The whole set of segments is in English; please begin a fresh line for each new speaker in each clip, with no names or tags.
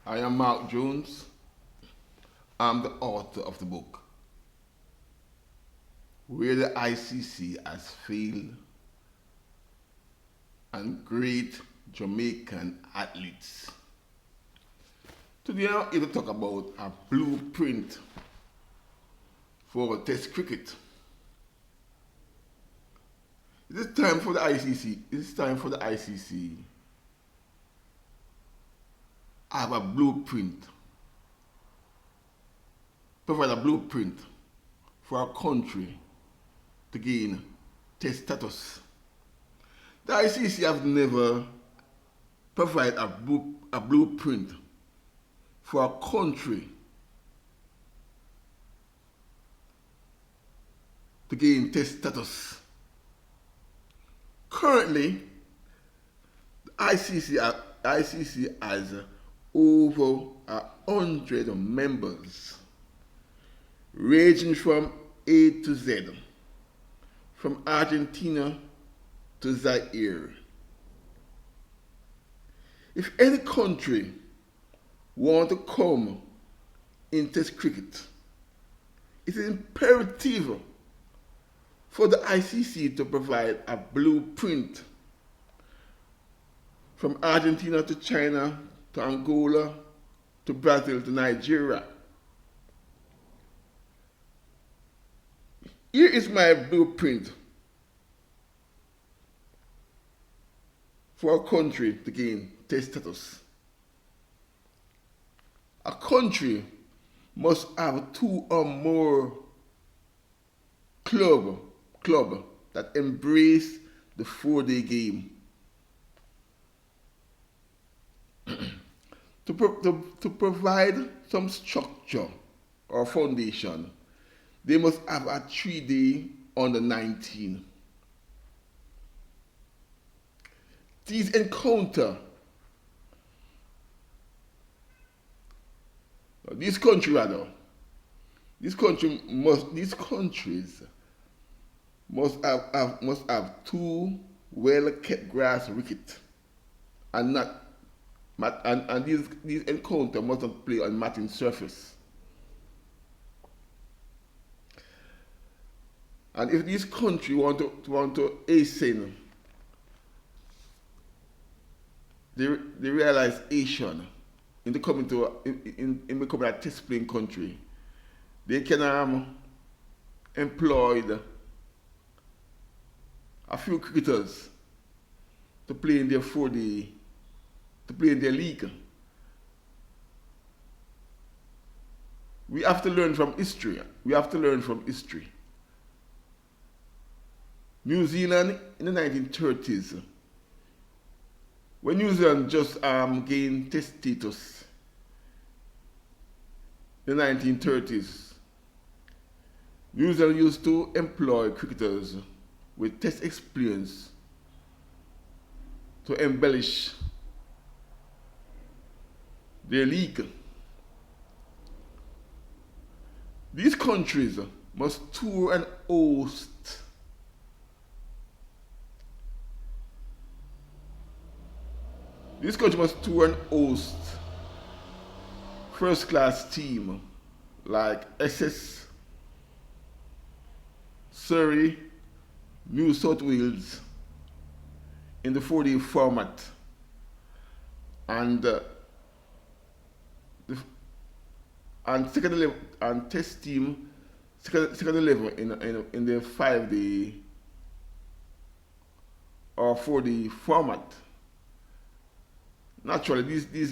I am Mark Jones. I'm the author of the book Where the ICC Has Failed and Great Jamaican Athletes. Today I'm here to talk about a blueprint for Test cricket. It is time for the ICC. It is time for the ICC. I have a blueprint. Provide a blueprint for our country to gain test status. The ICC have never provided a blueprint for a country to gain test status. Currently, the ICC has over 100 members, ranging from A to Z, from Argentina to Zaire. If any country want to come in Test cricket, it is imperative for the ICC to provide a blueprint from Argentina to China to Angola to Brazil to Nigeria. Here is my blueprint for a country to gain test status. A country must have two or more club that embrace the 4-day game. To provide some structure or foundation, they must have a 3-day under 19. These countries must have two well-kept grass wickets, and these encounters must not play on matting surface. And if these countries want to hasten the realization in becoming a test playing country, they can employ a few cricketers to play in their 4-day, to play in their league. We have to learn from history. New Zealand in the 1930s, when New Zealand just gained test status in the 1930s, New Zealand used to employ cricketers with test experience to embellish their league. These countries must tour and host first-class team like SS, Surrey, New South Wales in the 4-day format, and second level and test team second level in the 5-day or 4-day format. Naturally, these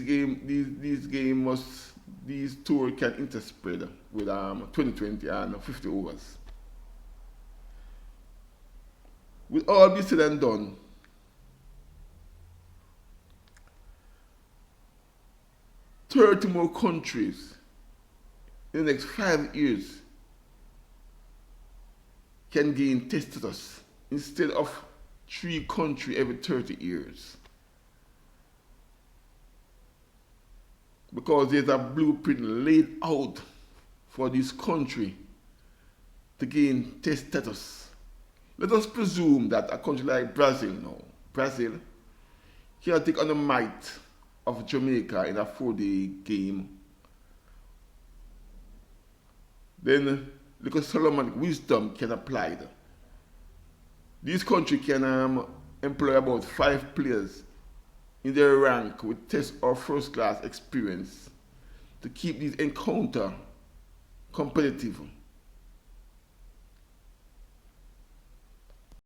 tours can interspread with 2020 and 50 overs. With all this said and done, "30 more countries in the next 5 years can gain test status instead of 3 countries every 30 years. Because there's a blueprint laid out for this country to gain test status. Let us presume that a country like Brazil cannot take on the might of Jamaica in a 4-day game, then because Solomon wisdom can apply. This country can employ about 5 players in their rank with test or first class experience to keep this encounter competitive.